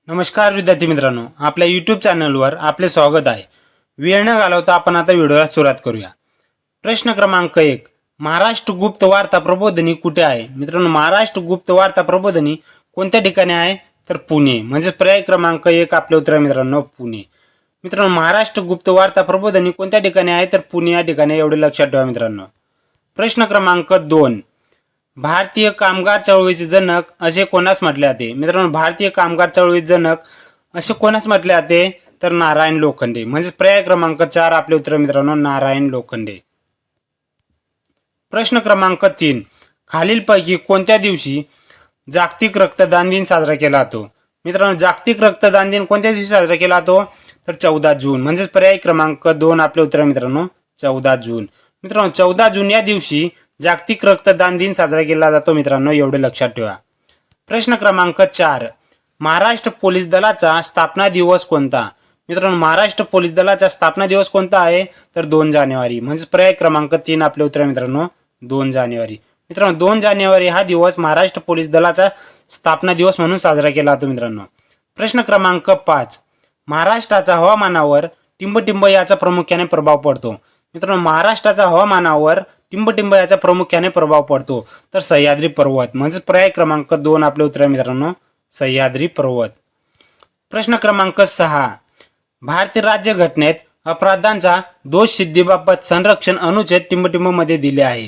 नमस्कार विद्यार्थी मित्रांनो, आपल्या यूट्यूब चॅनलवर आपले स्वागत आहे. वेळ न घालवता आपण आता व्हिडिओला सुरुवात करूया. प्रश्न क्रमांक 1. महाराष्ट्र गुप्त वार्ता प्रबोधिनी कुठे आहे? मित्रांनो, महाराष्ट्र गुप्त वार्ता प्रबोधिनी कोणत्या ठिकाणी आहे? तर पुणे. म्हणजे पर्याय क्रमांक 1 आपले उत्तर आहे मित्रांनो, पुणे. मित्रांनो, महाराष्ट्र गुप्त वार्ता प्रबोधिनी कोणत्या ठिकाणी आहे? तर पुणे या ठिकाणी, एवढे लक्षात ठेवा मित्रांनो. प्रश्न क्रमांक 2. भारतीय कामगार चळवळीचे जनक असे कोणास म्हटले जाते? मित्रांनो, भारतीय कामगार चळवळीचे जनक असे कोणास म्हटले जाते? तर नारायण लोखंडे. म्हणजे पर्याय क्रमांक 4 आपले उत्तर मित्रांनो, नारायण लोखंडे. प्रश्न क्रमांक 3. खालीलपैकी कोणत्या दिवशी जागतिक रक्तदान दिन साजरा केला जातो? मित्रांनो, जागतिक रक्तदान दिन कोणत्या दिवशी साजरा केला जातो? तर 14 जून. म्हणजे पर्याय क्रमांक 2 आपले उत्तर मित्रांनो, 14 जून. मित्रांनो, 14 जून या दिवशी जागतिक रक्तदान दिन साजरा केला जातो मित्रांनो, एवढे लक्षात ठेवा. प्रश्न क्रमांक 4. महाराष्ट्र पोलीस दलाचा स्थापना दिवस कोणता? मित्रांनो, महाराष्ट्र पोलीस दलाचा स्थापना दिवस कोणता आहे? तर 2 जानेवारी. म्हणजे पर्याय क्रमांक 3 आपले उत्तर मित्रांनो, 2 जानेवारी. मित्रांनो, 2 जानेवारी हा दिवस महाराष्ट्र पोलीस दलाचा स्थापना दिवस म्हणून साजरा केला जातो मित्रांनो. प्रश्न क्रमांक 5. महाराष्ट्राच्या हवामानावर टिंबटिंब याचा प्रामुख्याने प्रभाव पडतो. मित्रांनो, महाराष्ट्राच्या हवामानावर टिंबटिंब याचा प्रामुख्याने प्रभाव पडतो तर सह्याद्री पर्वत. म्हणजे पर्याय क्रमांक 2 आपले उत्तर मित्रांनो, सह्याद्री पर्वत. प्रश्न क्रमांक 6. भारतीय राज्यघटनेत अपराधांचा दोष सिद्धीबाबत संरक्षण अनुच्छेद टिंबटिंब मध्ये दिले आहे.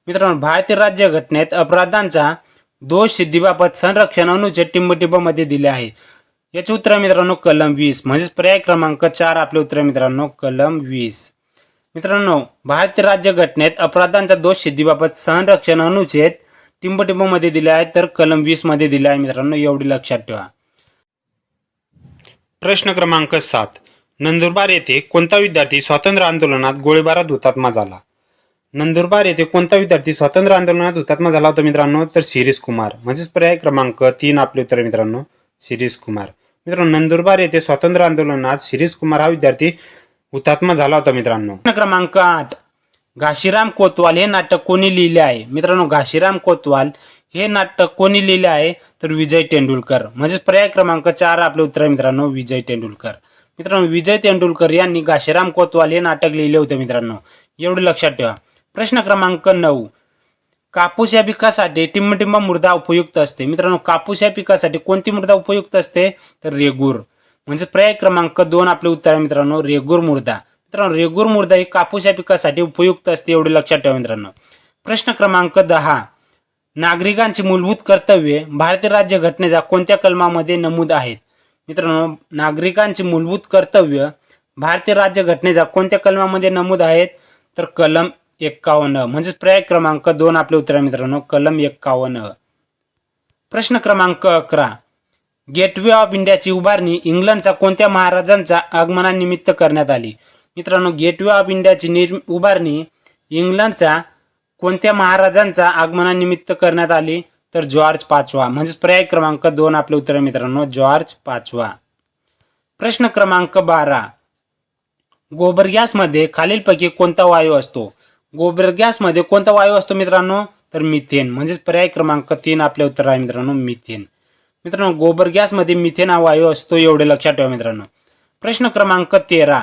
मित्रांनो, भारतीय राज्यघटनेत अपराधांचा दोष सिद्धीबाबत संरक्षण अनुच्छेद टिंबटिंब मध्ये दिले आहे. याचे उत्तर मित्रांनो, कलम 20. म्हणजे पर्याय क्रमांक 4 आपले उत्तर मित्रांनो, कलम 20. मित्रांनो, भारतीय राज्यघटनेत अपराधांचा दोष सिद्धीबाबत संरक्षण अनुच्छेद टिंबटिंब मध्ये दिले आहे तर कलम 20 मध्ये दिले आहे मित्रांनो, एवढी लक्षात ठेवा. प्रश्न क्रमांक 7. नंदुरबार येथे कोणता विद्यार्थी स्वातंत्र्य आंदोलनात गोळीबारात हुतात्मा झाला? नंदुरबार येथे कोणता विद्यार्थी स्वातंत्र्य आंदोलनात हुतात्मा झाला होता मित्रांनो? तर शिरीष कुमार. म्हणजेच पर्याय क्रमांक 3 आपले उत्तर मित्रांनो, शिरीष कुमार. मित्रांनो, नंदुरबार येथे स्वातंत्र्य आंदोलनात शिरीष कुमार हा विद्यार्थी हुतात्मा झाला होता मित्रांनो. प्रश्न क्रमांक 8. घाशीराम कोतवाल हे नाटक कोणी लिहिले आहे? मित्रांनो, घाशीराम कोतवाल हे नाटक कोणी लिहिले आहे? तर विजय तेंडुलकर. म्हणजे पर्याय क्रमांक 4 आपले उत्तर मित्रांनो, विजय तेंडुलकर. मित्रांनो, विजय तेंडुलकर यांनी घाशीराम कोतवाल हे नाटक लिहिले होते मित्रांनो, एवढे लक्षात ठेवा. प्रश्न क्रमांक 9. कापूस या पिकासाठी टिंबटिंब मृदा उपयुक्त असते. मित्रांनो, कापूस या पिकासाठी कोणती मृदा उपयुक्त असते? तर रेगूर. म्हणजे पर्याय क्रमांक 2 आपले उत्तर आहे मित्रांनो, रेगूर मृदा. मित्रांनो, रेगूर मृदा ही कापूस या पिकासाठी उपयुक्त असते, एवढे लक्षात ठेवा मित्रांनो. प्रश्न क्रमांक 10. नागरिकांची मूलभूत कर्तव्ये भारतीय राज्यघटनेच्या कोणत्या कलमामध्ये नमूद आहेत? मित्रांनो, नागरिकांची मूलभूत कर्तव्य भारतीय राज्यघटनेच्या कोणत्या कलमामध्ये नमूद आहेत? तर कलम 51. म्हणजे पर्याय क्रमांक 2 आपले उत्तर आहे मित्रांनो, कलम 51. प्रश्न क्रमांक 11. गेटवे ऑफ इंडियाची उभारणी इंग्लंडच्या कोणत्या महाराजांच्या आगमनानिमित्त करण्यात आली? मित्रांनो, गेटवे ऑफ इंडियाची उभारणी इंग्लंडच्या कोणत्या महाराजांच्या आगमनानिमित्त करण्यात आली? तर जॉर्ज 5वा. म्हणजे पर्याय क्रमांक 2 आपले उत्तर आहे मित्रांनो, जॉर्ज 5वा. प्रश्न क्रमांक 12. गोबर गॅसमध्ये खालीलपैकी कोणता वायू असतो? गोबर गॅसमध्ये कोणता वायू असतो मित्रांनो? तर मिथेन. म्हणजे पर्याय क्रमांक 3 आपले उत्तर आहे मित्रांनो, मिथेन. मित्रांनो, गोबर गॅसमध्ये मिथेन हा वायू असतो, एवढे लक्षात ठेवा मित्रांनो. प्रश्न क्रमांक 13.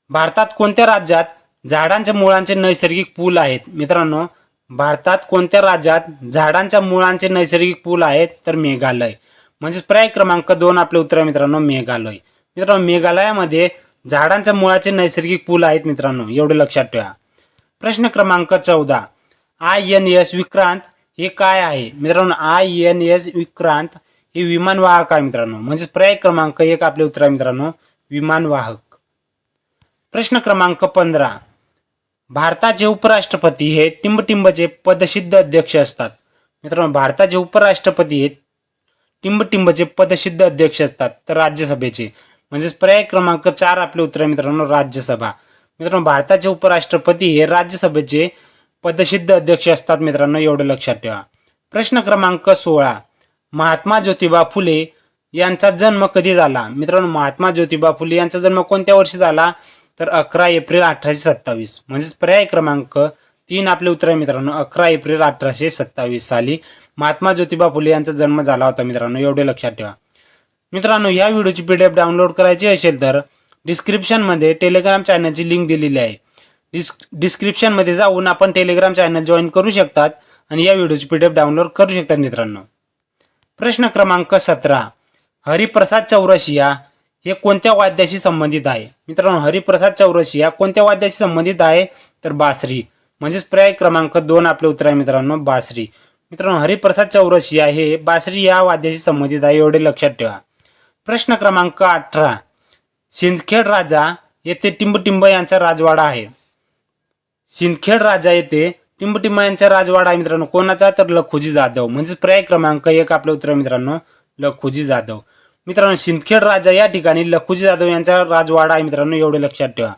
भारतात कोणत्या राज्यात झाडांच्या मुळांचे नैसर्गिक पूल आहेत? मित्रांनो, भारतात कोणत्या राज्यात झाडांच्या मुळांचे नैसर्गिक पूल आहेत? तर मेघालय. म्हणजे पर्याय क्रमांक 2 आपले उत्तर आहे मित्रांनो, मेघालय. मित्रांनो, मेघालयामध्ये झाडांच्या मुळाचे नैसर्गिक पूल आहेत मित्रांनो, एवढे लक्षात ठेवा. प्रश्न क्रमांक 14. INS विक्रांत हे काय आहे? मित्रांनो, INS विक्रांत हे विमानवाहक आहे मित्रांनो. म्हणजे पर्याय क्रमांक 1 आपले उत्तर आहे मित्रांनो, विमानवाहक. प्रश्न क्रमांक 15. भारताचे उपराष्ट्रपती हे टिंबटिंबचे पदसिद्ध अध्यक्ष असतात. मित्रांनो, भारताचे उपराष्ट्रपती हे टिंबटिंबचे पदसिद्ध अध्यक्ष असतात तर राज्यसभेचे. म्हणजे पर्याय क्रमांक 4 आपले उत्तर आहे मित्रांनो, राज्यसभा. मित्रांनो, भारताचे उपराष्ट्रपती हे राज्यसभेचे पदसिद्ध अध्यक्ष असतात मित्रांनो, एवढं लक्षात ठेवा. प्रश्न क्रमांक 16. महात्मा ज्योतिबा फुले यांचा जन्म कधी झाला? मित्रांनो, महात्मा ज्योतिबा फुले यांचा जन्म कोणत्या वर्षी झाला? तर 11 एप्रिल 1827. म्हणजे पर्याय क्रमांक 3 आपले उत्तर आहे मित्रांनो, 11 एप्रिल 1827 साली महात्मा ज्योतिबा फुले यांचा जन्म झाला होता मित्रांनो, एवढे लक्षात ठेवा. मित्रांनो, या व्हिडिओची PDF डाउनलोड करायची असेल तर डिस्क्रिप्शनमध्ये टेलिग्राम चॅनलची लिंक दिलेली आहे. डिस्क्रिप्शनमध्ये जाऊन आपण टेलिग्राम चॅनल जॉईन करू शकतात आणि या व्हिडिओची PDF डाउनलोड करू शकतात मित्रांनो. प्रश्न क्रमांक 17. हरिप्रसाद चौरसिया हे कोणत्या वाद्याशी संबंधित आहे? मित्रांनो, हरिप्रसाद चौरसिया कोणत्या वाद्याशी संबंधित आहे? तर बासरी. म्हणजेच पर्याय क्रमांक 2 आपले उत्तर आहे मित्रांनो, बासरी. मित्रांनो, हरिप्रसाद चौरसिया हे बासरी या वाद्याशी संबंधित आहे, एवढे लक्षात ठेवा. प्रश्न क्रमांक 18. सिंदखेड राजा येथे टिंबटिंब यांचा राजवाडा आहे. सिंदखेड राजा येथे टिंबटिंब यांचा राजवाडा आहे मित्रांनो, कोणाचा? तर लखुजी जाधव. म्हणजेच पर्याय क्रमांक 1 आपले उत्तर मित्रांनो, लखुजी जाधव. मित्रांनो, सिंदखेड राजा या ठिकाणी लखुजी जाधव यांचा राजवाडा आहे मित्रांनो, एवढे लक्षात ठेवा.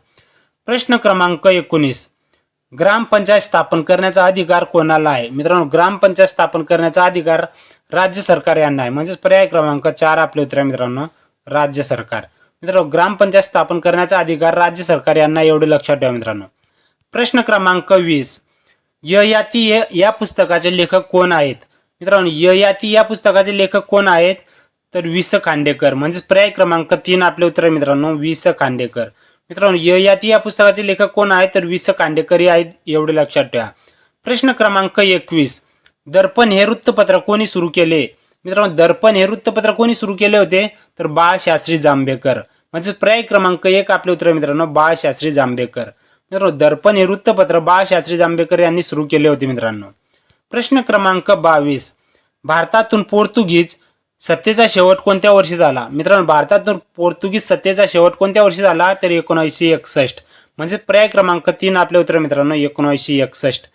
प्रश्न क्रमांक 19. ग्रामपंचायत स्थापन करण्याचा अधिकार कोणाला आहे? मित्रांनो, ग्रामपंचायत स्थापन करण्याचा अधिकार राज्य सरकार यांना आहे. म्हणजेच पर्याय क्रमांक 4 आपले उत्तर आहे मित्रांनो, राज्य सरकार. मित्रांनो, ग्रामपंचायत स्थापन करण्याचा अधिकार राज्य सरकार यांना, एवढे लक्षात ठेवा मित्रांनो. प्रश्न क्रमांक 20. ययाती या पुस्तकाचे लेखक कोण आहेत? मित्रांनो, ययाती या पुस्तकाचे लेखक कोण आहेत? तर वि स खांडेकर. म्हणजेच पर्याय क्रमांक 3 आपले उत्तर आहे मित्रांनो, वि स खांडेकर. मित्रांनो, ययाती या पुस्तकाचे लेखक कोण आहेत? तर वि स खांडेकर आहेत, एवढे लक्षात ठेवा. प्रश्न क्रमांक 21. दर्पण हे वृत्तपत्र कोणी सुरू केले? मित्रांनो, दर्पण हे वृत्तपत्र कोणी सुरू केले होते? तर बाळशास्त्री जांभेकर. म्हणजे पर्याय क्रमांक 1 आपले उत्तर आहे मित्रांनो, बाळशास्त्री जांभेकर. मित्रांनो, दर्पण हे वृत्तपत्र बाळशास्त्री जांभेकर यांनी सुरू केले होते मित्रांनो. प्रश्न क्रमांक 22. भारतातून पोर्तुगीज सत्तेचा शेवट कोणत्या वर्षी झाला? मित्रांनो, भारतातून पोर्तुगीज सत्तेचा शेवट कोणत्या वर्षी झाला? तर 1961. म्हणजे पर्याय क्रमांक 3 आपले उत्तर मित्रांनो, 1961.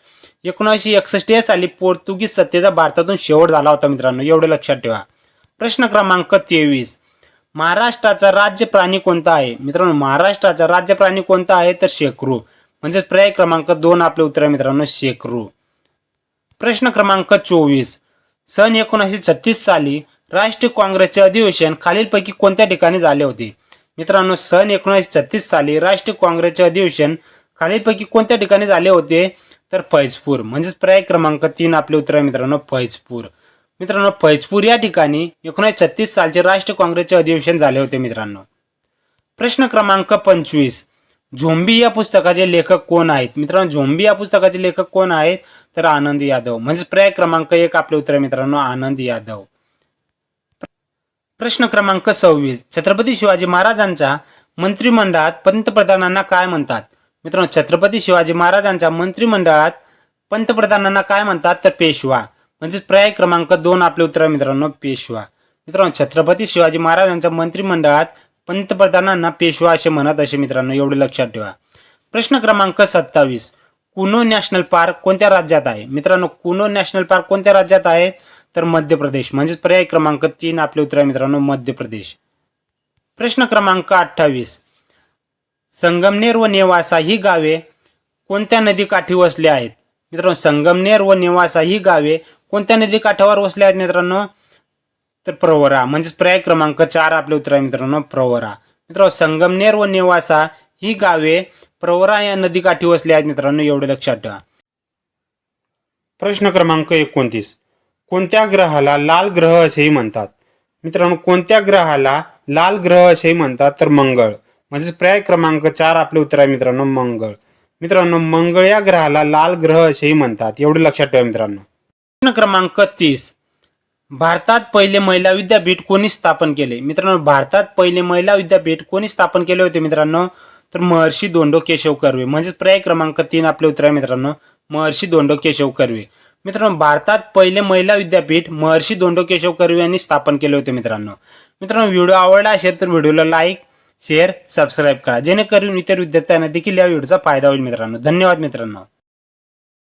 1961 या साली पोर्तुगीज सत्तेचा भारतातून शेवट झाला होता मित्रांनो, एवढे लक्षात ठेवा. प्रश्न क्रमांक 23. महाराष्ट्राचा राज्य प्राणी कोणता आहे? मित्रांनो, महाराष्ट्राचा राज्य प्राणी कोणता आहे? तर शेकरू. म्हणजे पर्याय क्रमांक 2 आपले उत्तर आहे मित्रांनो, शेकरू. प्रश्न क्रमांक 24. सन 1936 साली राष्ट्रीय काँग्रेसचे अधिवेशन खालीलपैकी कोणत्या ठिकाणी झाले होते? मित्रांनो, सन 1936 साली राष्ट्रीय काँग्रेसचे अधिवेशन खालीलपैकी कोणत्या ठिकाणी झाले होते? तर फैजपूर. म्हणजेच पर्याय क्रमांक 3 आपले उत्तर आहे मित्रांनो, फैजपूर. मित्रांनो, फैजपूर या ठिकाणी 1936 सालचे राष्ट्रीय काँग्रेसचे अधिवेशन झाले होते मित्रांनो. प्रश्न क्रमांक 25. झोंबी या पुस्तकाचे लेखक कोण आहेत? मित्रांनो, झोंबी या पुस्तकाचे लेखक कोण आहेत? तर आनंद यादव. म्हणजे पर्याय क्रमांक 1 आपले उत्तर आहे मित्रांनो, आनंद यादव. प्रश्न क्रमांक 26. छत्रपती शिवाजी महाराजांच्या मंत्रिमंडळात पंतप्रधानांना काय म्हणतात? मित्रांनो, छत्रपती शिवाजी महाराजांच्या मंत्रिमंडळात पंतप्रधानांना काय म्हणतात? तर पेशवा. म्हणजे पर्याय क्रमांक 2 आपले उत्तर आहे मित्रांनो, पेशवा. मित्रांनो, छत्रपती शिवाजी महाराजांच्या मंत्रिमंडळात पंतप्रधानांना पेशवा असे म्हणत असे मित्रांनो, एवढे लक्षात ठेवा. प्रश्न क्रमांक 27. कुनो नॅशनल पार्क कोणत्या राज्यात आहे? मित्रांनो, कुनो नॅशनल पार्क कोणत्या राज्यात आहे? तर मध्य प्रदेश. म्हणजे पर्याय क्रमांक 3 आपले उत्तर आहे मित्रांनो, मध्य प्रदेश. प्रश्न क्रमांक 28. संगमनेर व नेवासा ही गावे कोणत्या नदीकाठी वसली आहेत? मित्रांनो, संगमनेर व नेवासा ही गावे कोणत्या नदीकाठावर वसली आहेत मित्रांनो? तर प्रवरा. म्हणजे पर्याय क्रमांक 4 आपले उत्तर आहे मित्रांनो, प्रवरा. मित्रांनो, संगमनेर व नेवासा ही गावे प्रवरा या नदीकाठी वसली आहेत मित्रांनो, एवढे लक्षात ठेवा. प्रश्न क्रमांक 29. कोणत्या ग्रहाला लाल ग्रह असेही म्हणतात? मित्रांनो, कोणत्या ग्रहाला लाल ग्रह असेही म्हणतात? तर मंगळ. म्हणजे पर्याय क्रमांक 4 आपले उत्तर आहे मित्रांनो, मंगळ. मित्रांनो, मंगळ या ग्रहाला लाल ग्रह असेही म्हणतात, एवढे लक्षात ठेवा मित्रांनो. प्रश्न क्रमांक 30. भारतात पहिले महिला विद्यापीठ कोणी स्थापन केले? मित्रांनो, भारतात पहिले महिला विद्यापीठ कोणी स्थापन केले होते मित्रांनो? तर महर्षी धोंडो केशव कर्वे. म्हणजे पर्याय क्रमांक 3 आपले उत्तर आहे मित्रांनो, महर्षी धोंडो केशव कर्वे. मित्रांनो, भारतात पहिले महिला विद्यापीठ महर्षी धोंडो केशव कर्वे यांनी स्थापन केले होते मित्रांनो. मित्रांनो, व्हिडिओ आवडला असेल तर व्हिडिओला लाईक, शेअर, सबस्क्राईब करा, जेणेकरून इतर विद्यार्थ्यांना देखील या व्हिडिओचा फायदा होईल मित्रांनो. धन्यवाद मित्रांनो.